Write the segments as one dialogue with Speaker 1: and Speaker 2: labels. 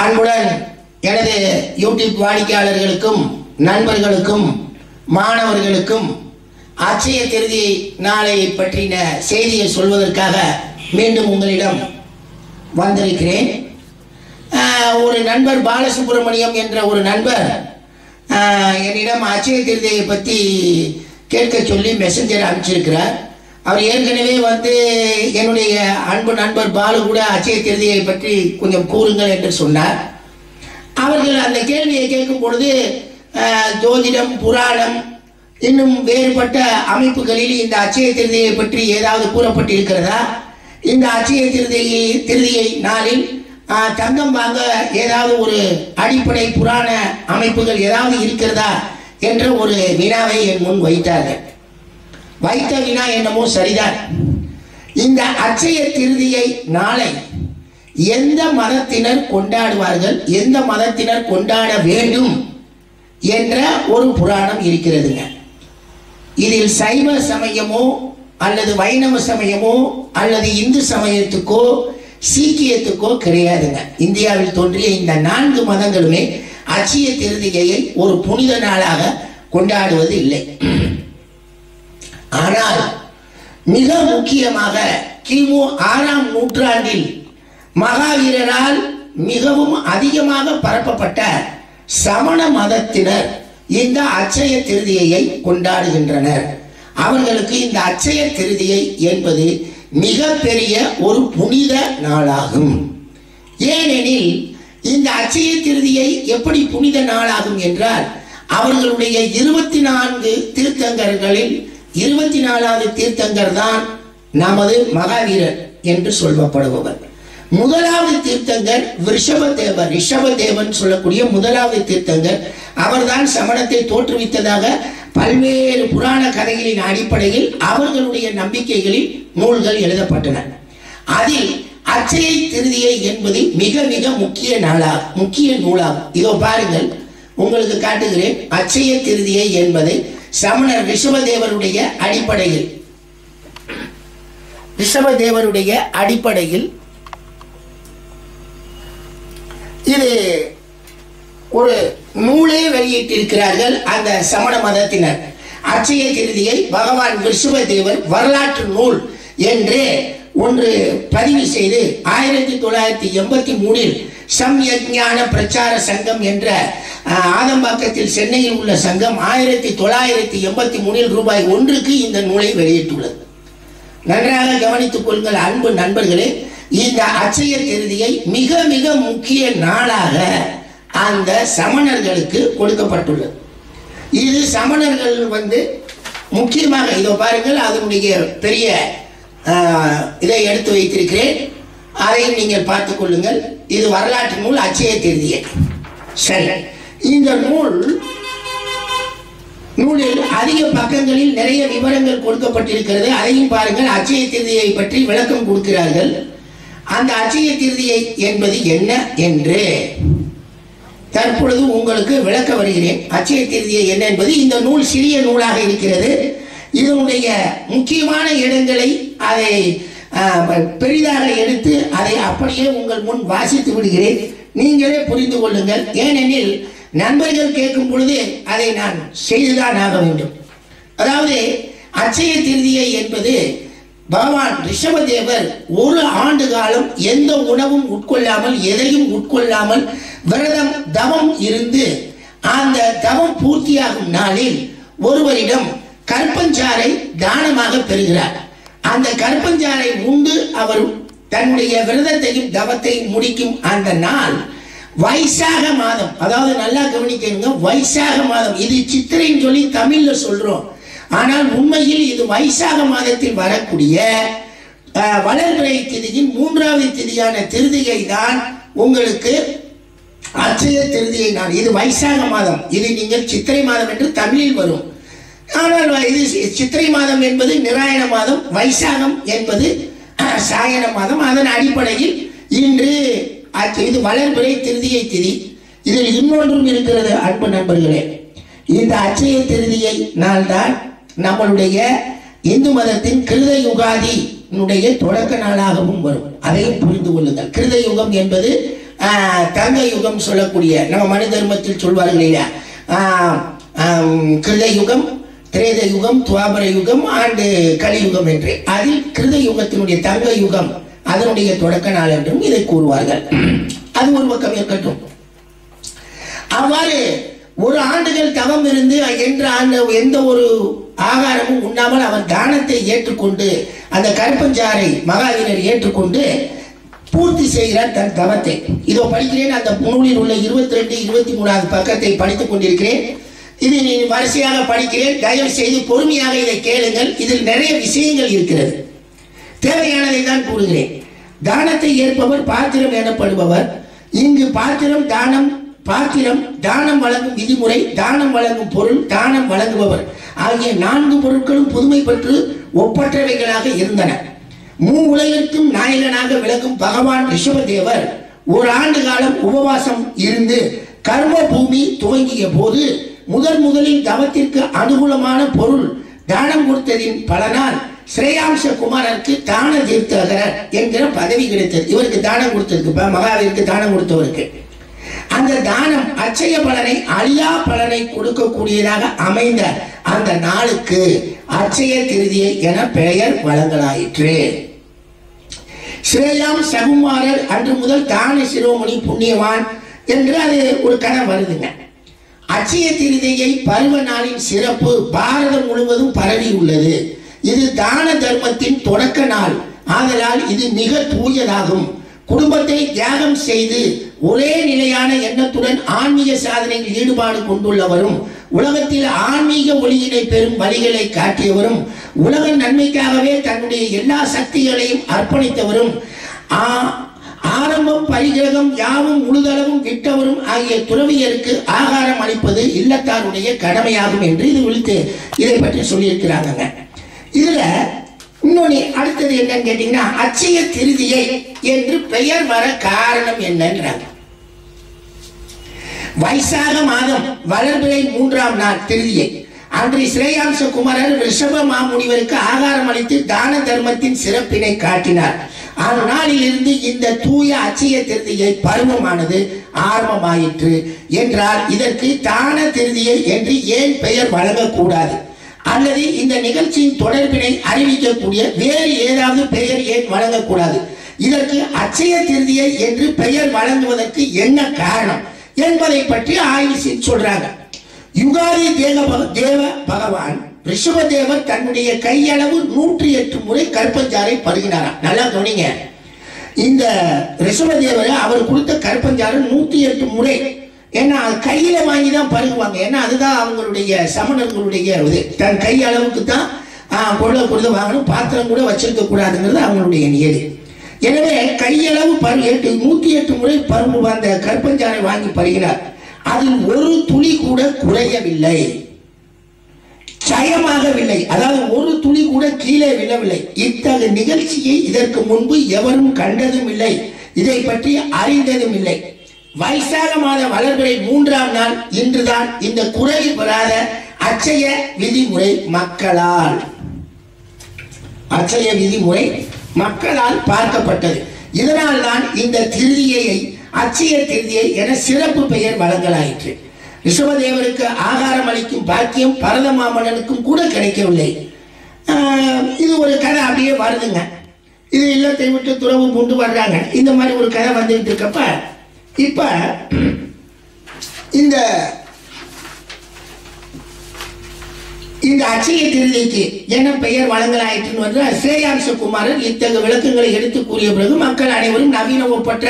Speaker 1: அன்புடன் எனது யூடியூப் வாடிக்கையாளர்களுக்கும் நண்பர்களுக்கும் மாணவர்களுக்கும் அட்சய திருதி நாளை பற்றின செய்தியை சொல்வதற்காக மீண்டும் உங்களிடம் வந்திருக்கிறேன். ஒரு நண்பர் பாலசுப்ரமணியம் என்ற ஒரு நண்பர் என்னிடம் அட்சய திருதியை பற்றி கேட்க சொல்லி மெசஞ்சர் அனுப்பிச்சிருக்கிறார். அவர் ஏற்கனவே என்னுடைய அன்பு நண்பர் பாலு கூட அட்சய திருதியை பற்றி கொஞ்சம் கூறுங்கள் என்று சொன்னார். அவர்கள் அந்த கேள்வியை கேட்கும் பொழுது ஜோதிடம், புராணம், இன்னும் வேறுபட்ட அமைப்புகளில் இந்த அட்சய திருதியை பற்றி ஏதாவது கூறப்பட்டிருக்கிறதா, இந்த அட்சய திருதியை நாளில் தங்கம் வாங்க ஏதாவது ஒரு அடிப்படை புராண அமைப்புகள் ஏதாவது இருக்கிறதா என்ற ஒரு வினாவை என் முன் வைத்தார்கள். வைத்த வினா என்னமோ சரிதான். இந்த அட்சய திருதியை நாளை எந்த மதத்தினர் கொண்டாடுவார்கள், எந்த மதத்தினர் கொண்டாட வேண்டும் என்ற ஒரு புராணம் இருக்கிறதுங்க. இதில் சைவ சமயமோ அல்லது வைணவ சமயமோ அல்லது இந்து சமயத்துக்கோ சீக்கியத்துக்கோ கிடையாதுங்க. இந்தியாவில் தோன்றிய இந்த 4 மதங்களுமே அட்சய திருதியை ஒரு புனித நாளாக கொண்டாடுவது இல்லை. ஆனால் மிக முக்கியமாக கிமு 6ஆம் நூற்றாண்டில் மகாவீரரால் மிகவும் அதிகமாக பரப்பப்பட்ட சமண மதத்தினர் இந்த அட்சய திருதியை கொண்டாடுகின்றனர். அவர்களுக்கு இந்த அட்சய திருதியை என்பது மிகப்பெரிய ஒரு புனித நாளாகும். ஏனெனில் இந்த அட்சய திருதியை எப்படி புனித நாளாகும் என்றால், அவர்களுடைய 24 தீர்த்தங்கர்களில் 24வது தீர்த்தங்கர் தான் நமது மகாவீரர் என்று சொல்லப்படுபவர். முதலாவது தீர்த்தங்கர் ரிஷபதேவன் சொல்லக்கூடிய முதலாவது தீர்த்தங்கர். அவர்தான் சமணத்தை தோற்றுவித்ததாக பல்வேறு புராண கதைகளின் அடிப்படையில் அவர்களுடைய நம்பிக்கைகளில் நூல்கள் எழுதப்பட்டன. அதில் அட்சய திருதியை என்பது மிக மிக முக்கிய நூலாகும். இதோ பாருங்கள், உங்களுக்கு காட்டுகிறேன். அட்சய திருதியை என்பதை சமணர் ரிஷபதேவருடைய அடிப்படையில் இது ஒரு நூலே வெளியிட்டிருக்கிறார்கள் அந்த சமண மதத்தினர். அட்சய திருதியை பகவான் ரிஷபதேவர் வரலாற்று நூல் என்று ஒன்று பதிவு செய்து 1983 சம்யஜ்ஞான பிரச்சார சங்கம் என்ற ஆதம்பாக்கத்தில் சென்னையில் உள்ள சங்கம் 1983 ரூபாய் 1க்கு இந்த நூலை வெளியிட்டுள்ளது. நன்றாக கவனித்துக் கொள்ளுங்கள் அன்பு நண்பர்களே. இந்த அட்சய திருதியை மிக மிக முக்கிய நாளாக அந்த சமணர்களுக்கு கொடுக்கப்பட்டுள்ளது. இது சமணர்கள் முக்கியமாக இதோ பாருங்கள், அதனுடைய பெரிய இதை எடுத்து வைத்திருக்கிறேன், அதை நீங்கள் பார்த்துக் கொள்ளுங்கள். இது வரலாற்று நூல் அட்சய திருதியை. சரி, இந்த நூலில் அதிக பக்கங்களில் நிறைய விவரங்கள் கொடுக்கப்பட்டிருக்கிறது. அதையும் பாருங்கள். அட்சய திருதியை பற்றி விளக்கம் கொடுக்கிறார்கள். அந்த அட்சய திருதியை என்பது என்ன என்று தற்பொழுது உங்களுக்கு விளக்க வருகிறேன். அட்சய திருதியை என்ன என்பது, இந்த நூல் சிறிய நூலாக இருக்கிறது. இதனுடைய முக்கியமான இடங்களை அதை பெரிதாக எடுத்து அதை அப்படியே உங்கள் முன் வாசித்து விடுகிறேன். நீங்களே புரிந்து கொள்ளுங்கள். ஏனெனில் நண்பர்கள் கேட்கும் பொழுது அதை நான் செய்துதான் ஆக வேண்டும். அதாவது அட்சய திருதியை என்பது பகவான் ரிஷபதேவர் 1 ஆண்டு காலம் எந்த உணவும் உட்கொள்ளாமல், எதையும் உட்கொள்ளாமல் விரதம் தவம் இருந்து அந்த தவம் பூர்த்தியாகும் நாளில் ஒருவரிடம் கற்பஞ்சாறை தானமாக பெறுகிறார். அந்த கற்பஞ்சாறை உண்டு அவர் தன்னுடைய விரதத்தையும் தவத்தையும் முடிக்கும் அந்த நாள் வைசாக மாதம். அதாவது நல்லா கவனிக்கணுங்க, வைசாக மாதம். இது சித்திரைன்னு சொல்லி தமிழ்ல சொல்றோம், ஆனால் உண்மையில் இது வைசாக மாதத்தில் வரக்கூடிய வளர்பிறை திதியின் 3வது திதியான திருதியை தான் உங்களுக்கு அட்சய திருதியை நாள். இது வைசாக மாதம். இது நீங்கள் சித்திரை மாதம் என்று தமிழில் வரும். ஆனால் இது சித்திரை மாதம் என்பது நிராயண மாதம், வைசாகம் என்பது சாயன மாதம். அதன் அடிப்படையில் இன்று இது வளர்பிறை திருதியை திதி. இதில் இன்னொன்றும் இருக்கிறது அன்பு நண்பர்களே. இந்த அட்சய திருதியை நாள் தான் நம்மளுடைய இந்து மதத்தின் கிருத யுகாதி தொடக்க நாளாகவும் வரும். அதையும் புரிந்து கொள்ளுங்கள். கிருத யுகம் என்பது தங்க யுகம் சொல்லக்கூடிய நம்ம மனு தர்மத்தில் சொல்வார்கள் இல்லையா, கிருத யுகம், திரேத யுகம், துவாபர யுகம் ஆண்டு கலியுகம் என்று. அதில் கிருத யுகத்தினுடைய தங்க யுகம் அதனுடைய தொடக்க நாள் என்றும் இதை கூறுவார்கள். அது ஒரு பக்கம் இருக்கட்டும். அவ்வாறு ஒரு ஆண்டுகள் தவம் இருந்து என்ற எந்த ஒரு ஆகாரமும் உண்ணாமல் அவர் தானத்தை ஏற்றுக்கொண்டு அந்த கருப்பஞ்சாறை மகாவீரர் ஏற்றுக்கொண்டு பூர்த்தி செய்கிறார் தன் தவத்தை. இதோ படிக்கிறேன், அந்த நூலில் உள்ள 22, 23வது பக்கத்தை படித்துக் கொண்டிருக்கிறேன். இது நீ வரிசையாக படிக்கிறேன், தயவு செய்து பொறுமையாக இதை கேளுங்கள். இதில் நிறைய விஷயங்கள் இருக்கிறது, தேவையானதை தான் கூறுகிறேன். தானத்தை ஏற்பவர் பாத்திரம் எனப்படுபவர். இங்கு பாத்திரம், தானம் வழங்கும் விதிமுறை, தானம் வழங்கும் பொருள், தானம் வழங்குபவர் ஆகிய 4 பொருட்களும் புதுமை பெற்று ஒப்பற்றவைகளாக இருந்தன. உலகிற்கும் நாயகனாக விளங்கும் பகவான் ரிஷபதேவர் ஒரு ஆண்டு காலம் உபவாசம் இருந்து கர்ம பூமி துவங்கிய போது முதலில் தவத்திற்கு அனுகூலமான பொருள் தானம் கொடுத்ததின் பலனால் ஸ்ரேயாம்ச குமாரருக்கு தான தீர்த்தகர் என்கிற பதவி கிடைத்தது. இவருக்கு தானம் கொடுத்ததுக்கு, மகாவீருக்கு தானம் கொடுத்தவருக்கு அந்த தானம் அச்சய பலனை, அழியா பலனை கொடுக்கக்கூடியதாக அமைந்த அந்த நாளுக்கு அச்சய திருதியை என பெயர் வழங்கலாயிற்று. ஸ்ரேயாம் சகுமாரர் அன்று முதல் தான சிரோமணி புண்ணியவான் என்று அது ஒரு கதை வருதுங்க. அச்சய திருதியை பருவ நாளின் சிறப்பு பாரதம் முழுவதும் பரவி உள்ளது. இது தான தர்மத்தின் தொடக்க நாள் ஆதலால் இது மிக தூயதாகும். குடும்பத்தை தியாகம் செய்து ஒரே நிலையான எண்ணத்துடன் ஆன்மீக சாதனையில் ஈடுபாடு கொண்டுள்ளவரும், உலகத்தில் ஆன்மீக ஒளியினை பெறும் வழிகளை காட்டியவரும், உலக நன்மைக்காகவே தன்னுடைய எல்லா சக்திகளையும் அர்ப்பணித்தவரும், ஆரம்பம் பரிகிரகம் யாவும் முழுதளவும் விட்டவரும் ஆகிய துறவியருக்கு ஆகாரம் அளிப்பது இல்லத்தாருடைய கடமையாகும் என்று இது விழித்து இதை பற்றி சொல்லியிருக்கிறாங்க. இதுல இன்னொன்னு அடுத்தது என்னன்னு கேட்டீங்கன்னா, அச்சய திருதியை என்று பெயர் வர காரணம் என்னன்றாங்க. வைசாக மாதம் வளர்பிறை 3ஆம் நாள் திருதியை அன்று ஸ்ரேயாம்ச குமாரர் ரிஷப மாமுனிவருக்கு ஆகாரம் அளித்து தான தர்மத்தின் சிறப்பினை காட்டினார். அந்நாளில் இருந்து இந்த தூய அச்சய திருதியை பருவமானது ஆரம்பமாயிற்று என்றால் இதற்கு தான திருதியை என்று ஏன் பெயர் வழங்கக்கூடாது? அல்லது இந்த நிகழ்ச்சியின் தொடர்பினை அறிவிக்கக்கூடிய வேறு ஏதாவது பெயர் ஏன் வழங்கக்கூடாது? இதற்கு அச்சய திருதியை என்று பெயர் வழங்குவதற்கு என்ன காரணம் என்பதை பற்றி ஆய்வு சொல்றாங்க. யுகாதி தேவ பகவான் ரிஷபதேவர் தன்னுடைய கையளவு 108 முறை கற்பஞ்சாறை பருகினாராம். நல்லா கவனிங்க, இந்த ரிஷபதேவர் அவர் கொடுத்த கற்பஞ்சாறு 108 முறை. ஏன்னா கையில வாங்கி தான் பருகுவாங்க. ஏன்னா அதுதான் அவங்களுடைய சமணர்களுடைய இது. தன் கை அளவுக்கு தான் பொருளை கொடுத்து வாங்கணும், பாத்திரம் கூட வச்சிருக்க கூடாதுங்கிறது அவங்களுடைய நியதி. எனவே கையளவு 108 முறை பருகு அந்த கற்பஞ்சாறை வாங்கி பருகினார். அதில் ஒரு துளி கூட குறையவில்லை, சயமாகவில்லை, அதாவது ஒரு துளி கூட கீழே விழவில்லை. இத்தகைய நிகழ்ச்சியை இதற்கு முன்பு எவரும் கண்டதும் இல்லை, இதை பற்றி அறிந்ததும் இல்லை. வைசாக மாத வளர்பிறை 3ஆம் நாள் இன்றுதான் இந்த குறை பெறாத அச்சய விதிமுறை மக்களால் பார்க்கப்பட்டது. இதனால் தான் இந்த திருதியை அச்சய திருதியை என சிறப்பு பெயர் வழங்கலாயிற்று. ரிஷபதேவருக்கு ஆகாரம் அளிக்கும் பாக்கியம் பரத மாமன்னனுக்கும் கூட கிடைக்கவில்லை. இது ஒரு கதை அப்படியே வருதுங்க. இது இல்லத்தை விட்டு துறவு கொண்டு வர்றாங்க. இந்த மாதிரி ஒரு கதை வந்துட்டு இருக்கப்ப இப்ப இந்த அச்சய திருதிக்கு என்ன பெயர் வழங்கலாயிற்றுன்னு வந்து ஸ்ரேயாம்ச குமாரர் இத்தகைய விளக்கங்களை எடுத்து கூறிய பிறகு மக்கள் அனைவரும் நவீன ஒப்பற்ற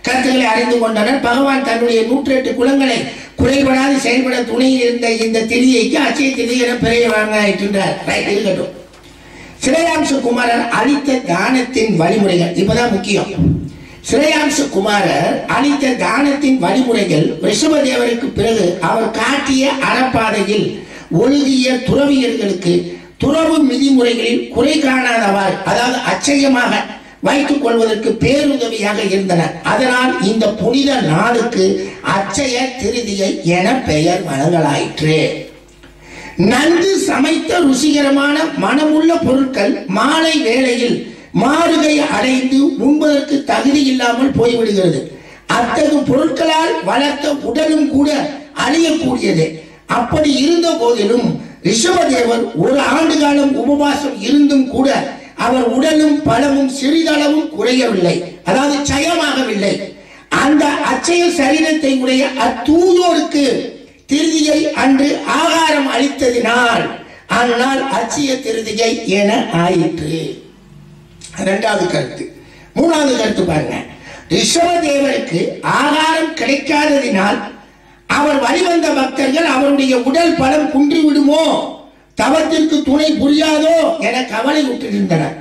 Speaker 1: கருத்துக்களை அறிந்து கொண்டனர். பகவான் தன்னுடைய 108 குலங்களை குறைபடாது செயல்பட துணையில் இருந்த இந்த திருதியைக்கு அச்சய திருதி என பெயர் வழங்கலாயிற்றார். இருக்கட்டும். ஸ்ரேயாம்ச குமாரர் அளித்த தானத்தின் வழிமுறைகள் இப்பதான் முக்கியம். ஸ்ரேயாம்ச குமாரர் அளித்த தானத்தின் வழிமுறைகள் ரிஷபதேவருக்கு பிறகு அவர் காட்டிய அறப்பாதையில் ஒழுகிய துறவியர்களுக்கு துறவு விதிமுறைகளில் குறை காணாதவாறு, அதாவது அச்சயமாக வைத்துக் கொள்வதற்கு பேருதவியாக இருந்தனர். அதனால் இந்த புனித நாளுக்கு அச்சய திருதியை என பெயர் வழங்கலாயிற்று. நன்கு சமைத்த ருசிகரமான மனமுள்ள பொருட்கள் மாலை வேளையில் மாறுகை அடைந்து உண்பதற்கு தகுதி இல்லாமல் போய்விடுகிறது. அத்தகு பொருட்களால் வளர்த்த உடலும் கூட அழியக்கூடியது. அப்படி இருந்த போதிலும் ரிஷபதேவர் ஒரு ஆண்டு காலம் உபவாசம் இருந்தும் கூட அவர் உடலும் பலமும் சிறிதளவும் குறையவில்லை, அதாவது ஜெயமாகவில்லை. அந்த அச்சய சரீரத்தை உடைய அத்தூயோருக்கு திருதியை அன்று ஆகாரம் அளித்ததினால் அந்நாள் அச்சய திருதியை என ஆயிற்று. இரண்டாவது கருத்து. மூணாவது கருத்து பாருங்க. ரிஷபதேவருக்கு ஆகாரம் கிடைக்காததினால் அவர் வழிவந்த பக்தர்கள் அவருடைய உடல் பலம் குன்றிவிடுமோ, தவத்திற்கு துணை புரியாதோ என கவலை உற்றிருந்தனர்.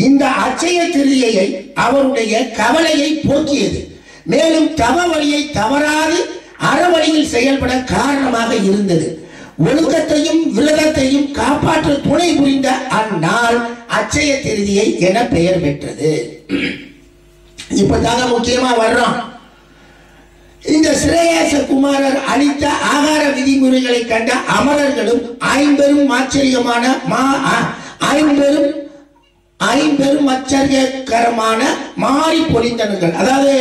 Speaker 1: இந்த அச்சய திருதியை அவருடைய கவலையை போக்கியது. மேலும் தவ வழியை தவறாது அறவழியில் செயல்பட காரணமாக இருந்தது. ஒழுக்கத்தையும் விரதத்தையும் காப்பாற்ற துணை புரிந்த அந்நாள் அச்சய திருதியை என பெயர் பெற்றது. இப்பதாங்க முக்கியமா வர்றோம். இந்த சிரேயாச குமாரர் அளித்த ஆகார விதிமுறைகளை கண்ட அமரர்களும் ஐம்பெரும் ஆச்சரியகரமான மாறி பொழிந்தனர்கள். அதாவது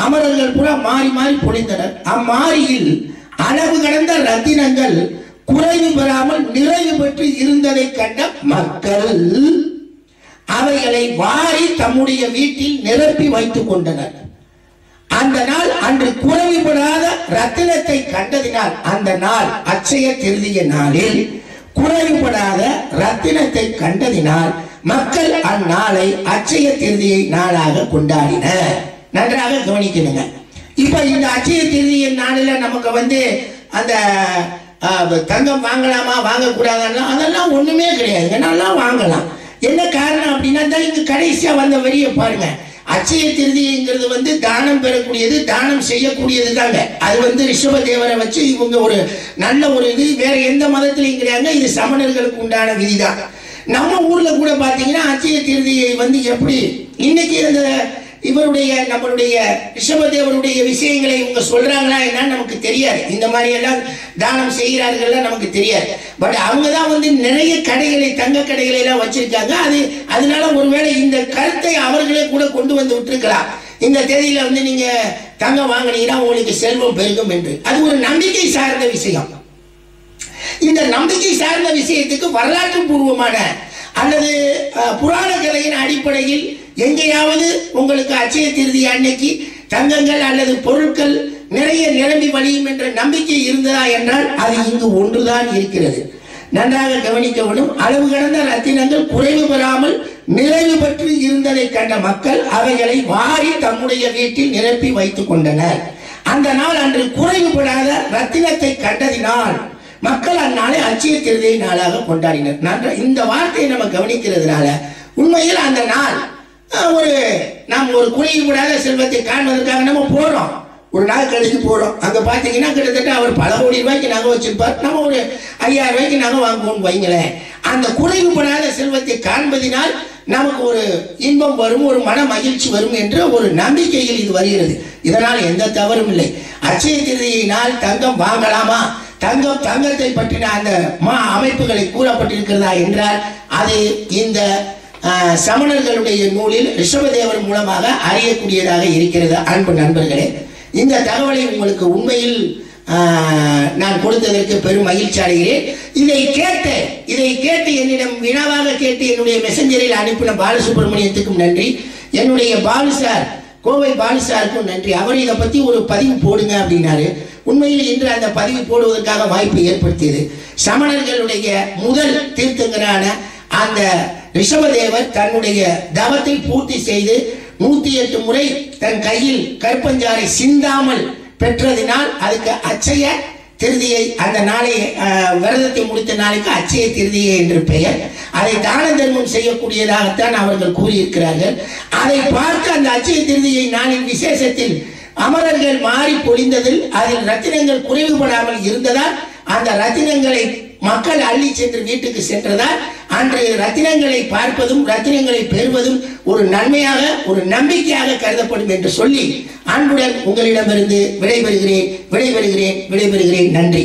Speaker 1: அமரர்கள் பூரா மாறி மாறி பொழிந்தனர். அம்மாரியில் அளவு கடந்த ரத்தினங்கள் குறைவு பெறாமல் நிறைவு பெற்று இருந்ததை கண்ட மக்கள் அவைகளை வாரி தம்முடைய வீட்டில் நிரப்பி வைத்துக் கொண்டனர். அந்த நாள் அன்று குறைவுபடாத ரத்தினத்தை கண்டதினால் அந்த நாள் அச்சய திருதிய நாளில் குறைவுபடாத ரத்தினத்தை கண்டதினால் மக்கள் அந்நாளை அச்சய திருதியை நாளாக கொண்டாடினர். நன்றாக கவனிக்கணுங்க. இப்ப இந்த அச்சய திருதிய நாளில் நமக்கு அந்த தங்கம் வாங்கலாமா வாங்கக்கூடாதுன்னா அதெல்லாம் ஒண்ணுமே கிடையாது, நல்லா வாங்கலாம். என்ன காரணம் அப்படின்னா இங்க கடைசியா வந்த வரியை பாருங்க. அச்சய திருதிங்கிறது தானம் பெறக்கூடியது, தானம் செய்யக்கூடியது தாங்க. அது ரிஷபதேவரை வச்சு இவங்க ஒரு நல்ல ஒரு இது வேற எந்த மதத்திலையும் கிடையாது. இது சமணர்களுக்கு உண்டான விதிதான். நம்ம ஊர்ல கூட பாத்தீங்கன்னா அச்சய திருதியை எப்படி இன்னைக்கு இந்த நம்மளுடைய ரிஷபதேவருடைய விஷயங்களை இவங்க சொல்றாங்களா என்னன்னு நமக்கு தெரியாது. இந்த மாதிரி எல்லாம் தானம் செய்கிறார்கள் நமக்கு தெரியாது. பட் அவங்க தான் நிறைய கடைகளை, தங்க கடைகளை எல்லாம் வச்சிருக்காங்க. அதனால ஒருவேளை இந்த கருத்தை அவர்களே கூட கொண்டு வந்து விட்டுருக்கலாம். இந்த தேதியில நீங்க தங்கம் வாங்கினீங்கன்னா உங்களுக்கு செல்வம் பெருகும் என்று. அது ஒரு நம்பிக்கை சார்ந்த விஷயம். இந்த நம்பிக்கை சார்ந்த விஷயத்துக்கு வரலாற்று பூர்வமான அல்லது புராண கதையின் அடிப்படையில் எங்கேயாவது உங்களுக்கு அச்சய திருதி அன்னைக்கு தங்கங்கள் அல்லது பொருட்கள் நிறைய நிரம்பி வழியும் என்ற நம்பிக்கை இருந்ததா என்றால் அது இங்கு ஒன்றுதான் இருக்கிறது. நன்றாக கவனிக்கவும். அளவு கடந்த ரத்தினங்கள் குறைவு பெறாமல் நிறைவு பெற்று இருந்ததை கண்ட மக்கள் அவைகளை வாரி தம்முடைய வீட்டில் நிரப்பி வைத்துக் கொண்டனர். அந்த நாள் அன்று குறைவுபடாத ரத்தினத்தை கண்டதினால் மக்கள் அந்நாளை அச்சய திருதியை நாளாக கொண்டாடினர். இந்த வார்த்தையை நம்ம கவனிக்கிறதுனால உண்மையில் அந்த நாள் நாம் ஒரு குறைவுபடாத செல்வத்தை காண்பதற்காக நம்ம போறோம். ஒரு நாள் கழிச்சு போறோம். அங்க பாத்தீங்கன்னா கிட்டத்தட்ட அவர் பல கோடி ரூபாய்க்கு நகை வச்சிருப்பார். நம்ம ஒரு 5000 ரூபாய்க்கு நகை வாங்குவோம் வைங்களேன். அந்த குறைவுபடாத செல்வத்தை காண்பதினால் நமக்கு ஒரு இன்பம் வரும், ஒரு மன மகிழ்ச்சி வரும் என்ற ஒரு நம்பிக்கையில் இது வருகிறது. இதனால் எந்த தவறும் இல்லை. அச்சய திருதியினால் தங்கம் வாங்கலாமா, தங்கத்தை பற்றின அந்த அமைப்புகளை கூறப்பட்டிருக்கிறதா என்றால் அது இந்த சமணர்களுடைய நூலில் ரிஷபதேவர் மூலமாக அறியக்கூடியதாக இருக்கிறது. அன்பு நண்பர்களே, இந்த தகவலை உங்களுக்கு உண்மையில் நான் கொடுத்ததற்கு பெரும் மகிழ்ச்சி அடைகிறேன். இதை கேட்டு என்னிடம் வினாவாக கேட்டு என்னுடைய மெசஞ்சரில் அனுப்பின பாலசுப்ரமணியத்துக்கும் நன்றி. என்னுடைய பாலுசார், கோவை பாலுசாருக்கும் நன்றி. அவர் இதை பத்தி ஒரு பதிவு போடுங்க அப்படின்னாரு. உண்மையில் இன்று அந்த பதிவு போடுவதற்காக வாய்ப்பு ஏற்படுத்தியது சமணர்களுடைய முதல் தீர்த்தங்கரான அந்த ரிஷபதேவர் தன்னுடைய தவத்தை பூர்த்தி செய்து 108 முறை தன் கையில் கற்பஞ்சாரை சிந்தாமல் பெற்றதினால் அதுக்கு அச்சய திருதியை, அந்த நாளை விரதத்தை முடித்த நாளைக்கு அச்சய திருதியை என்று பெயர். அதை தான தர்மம் செய்யக்கூடியதாகத்தான் அவர்கள் கூறியிருக்கிறார்கள். அதை பார்த்து அந்த அச்சய திருதியை நாளின் விசேஷத்தில் அமரர்கள் மாறி பொழிந்ததில் அதில் ரத்தினங்கள் குறைவுபடாமல் இருந்ததால் அந்த ரத்தினங்களை மக்கள் அள்ளி சென்று வீட்டுக்கு சென்றதால் அன்று ரத்தினங்களை பார்ப்பதும் ரத்தினங்களை பெறுவதும் ஒரு நன்மையாக, ஒரு நம்பிக்கையாக கருதப்படும் என்று சொல்லி அன்புடன் உங்களிடமிருந்து விடைபெறுகிறேன். நன்றி.